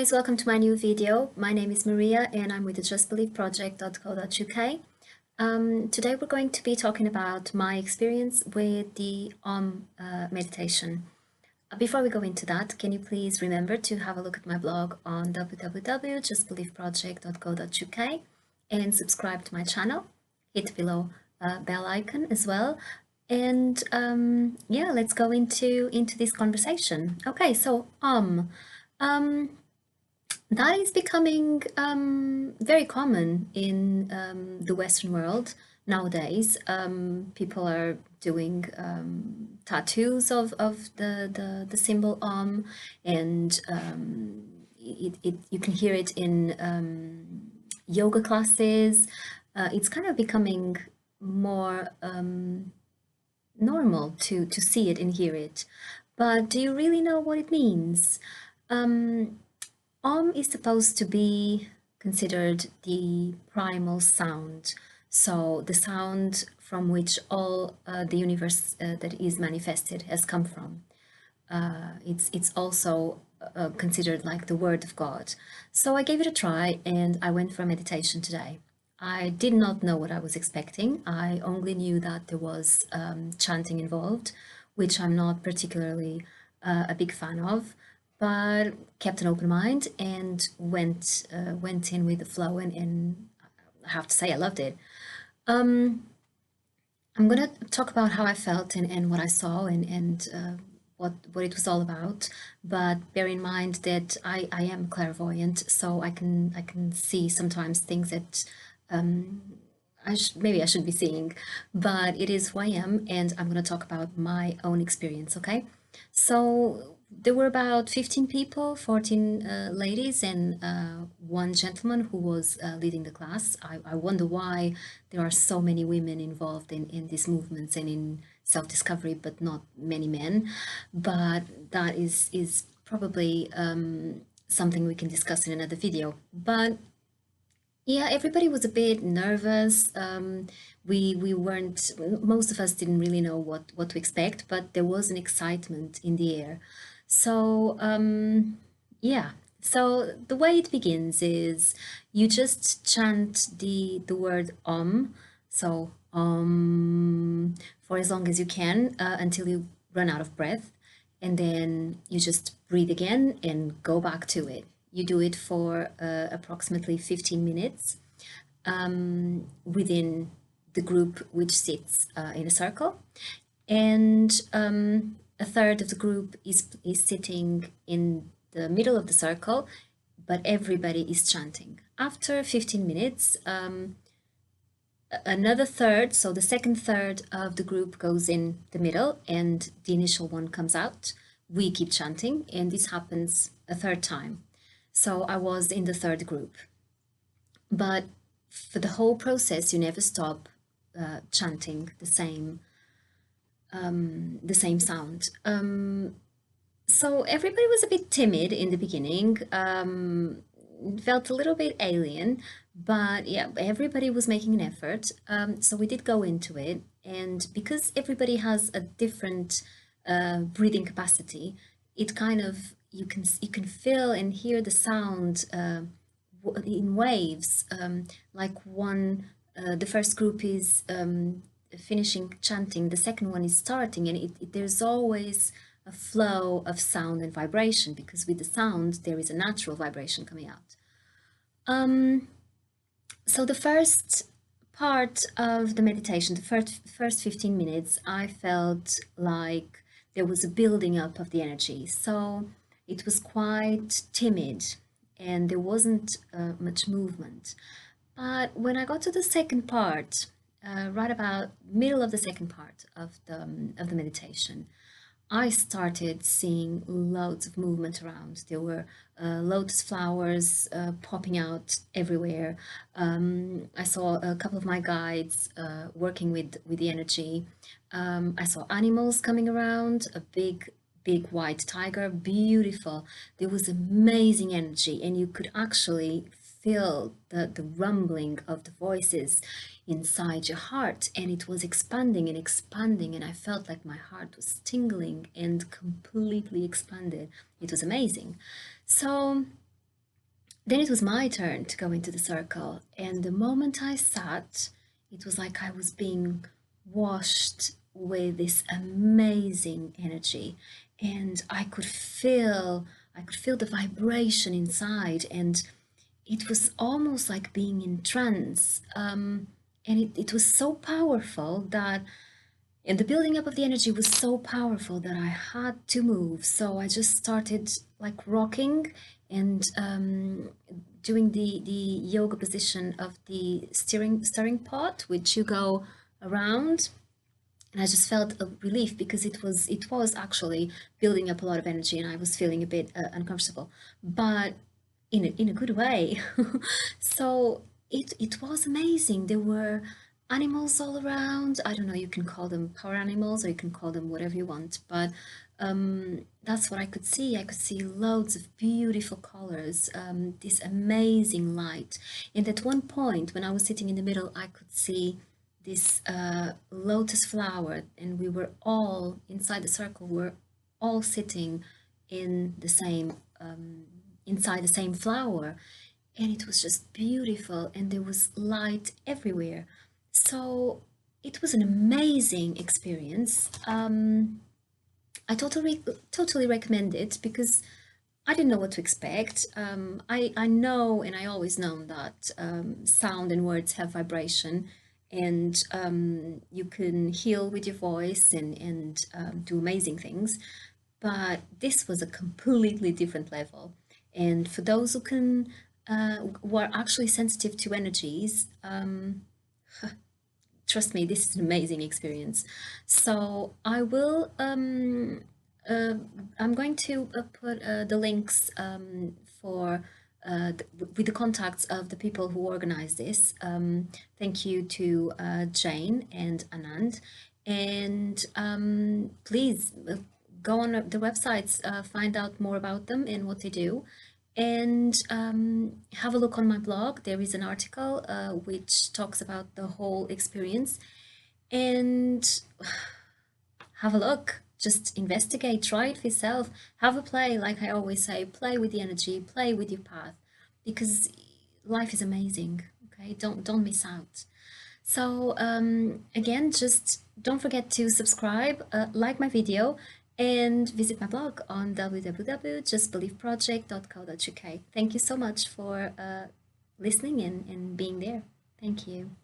guys, welcome to my new video. My name is Maria and I'm with the justbelieveproject.co.uk. Today we're going to be talking about my experience with the meditation. Before we go into that, can you please remember to have a look at my blog on www.justbelieveproject.co.uk and subscribe to my channel. Hit below bell icon as well. And yeah, let's go into this conversation. Okay, so that is becoming very common in the Western world nowadays. People are doing tattoos of the symbol and you can hear it in yoga classes. It's kind of becoming more normal to see it and hear it. But do you really know what it means? Is supposed to be considered the primal sound, so the sound from which all the universe that is manifested has come from. It's also considered like the word of God. So I gave it a try and I went for a meditation today. I did not know what I was expecting. I only knew that there was chanting involved, which I'm not particularly a big fan of, but kept an open mind and went in with the flow, and I have to say I loved it. I'm gonna talk about how I felt and what I saw and what it was all about, but bear in mind that I am clairvoyant, so I can see sometimes things that maybe I shouldn't be seeing, but it is who I am, and I'm going to talk about my own experience, okay? So there were about 15 people, 14 ladies and one gentleman who was leading the class. I wonder why there are so many women involved in these movements and in self-discovery, but not many men. But that is probably something we can discuss in another video. But yeah, everybody was a bit nervous. We weren't, most of us didn't really know what to expect, but there was an excitement in the air. So yeah, so the way it begins is you just chant the word so for as long as you can until you run out of breath, and then you just breathe again and go back to it. You do it for approximately 15 minutes within the group which sits in a circle, and a third of the group is sitting in the middle of the circle, but everybody is chanting. After 15 minutes, another third, so the second third of the group goes in the middle and the initial one comes out. We keep chanting, and this happens a third time. So I was in the third group, but for the whole process, you never stop chanting the same sound. So everybody was a bit timid in the beginning, felt a little bit alien, but yeah, everybody was making an effort. So we did go into it, and because everybody has a different breathing capacity, it kind of, you can feel and hear the sound in waves, like one, the first group is finishing chanting, the second one is starting, and there's always a flow of sound and vibration, because with the sound there is a natural vibration coming out. So the first part of the meditation, the first 15 minutes, I felt like there was a building up of the energy. So it was quite timid and there wasn't much movement. But when I got to the second part, right about middle of the second part of the meditation, I started seeing loads of movement around. There were lotus flowers popping out everywhere. I saw a couple of my guides working with the energy. I saw animals coming around, a big white tiger, beautiful. There was amazing energy, and you could actually feel the rumbling of the voices inside your heart, and it was expanding and expanding, and I felt like my heart was tingling and completely expanded. It was amazing. So Then it was my turn to go into the circle, and the moment I sat, it was like I was being washed with this amazing energy, and I could feel the vibration inside, and it was almost like being in trance. And it was so powerful that, and the building up of the energy was so powerful that I had to move. So I just started like rocking and doing the yoga position of the stirring pot, which you go around. And I just felt a relief because it was actually building up a lot of energy, and I was feeling a bit uncomfortable, but in a good way. So it was amazing. There were animals all around. I don't know, you can call them power animals or you can call them whatever you want, but that's what I could see. I could see loads of beautiful colors, this amazing light. And at one point, when I was sitting in the middle, I could see this lotus flower, and we were all inside the circle. We're all sitting in the same inside the same flower, and it was just beautiful, and there was light everywhere. So it was an amazing experience. I totally recommend it because I didn't know what to expect. I know, and I always known that sound and words have vibration, and you can heal with your voice and do amazing things. But this was a completely different level. And for those who are actually sensitive to energies, trust me, this is an amazing experience. So uh, I'm going to put the links for with the contacts of the people who organized this. Thank you to Jayne and Anand, and please go on the websites, find out more about them and what they do, and have a look on my blog. There is an article which talks about the whole experience, and have a look. Just investigate, try it for yourself, have a play. Like I always say, play with the energy, play with your path, because life is amazing. Okay, don't miss out. So again, just don't forget to subscribe, like my video, and visit my blog on www.justbelieveproject.co.uk. Thank you so much for listening and being there. Thank you.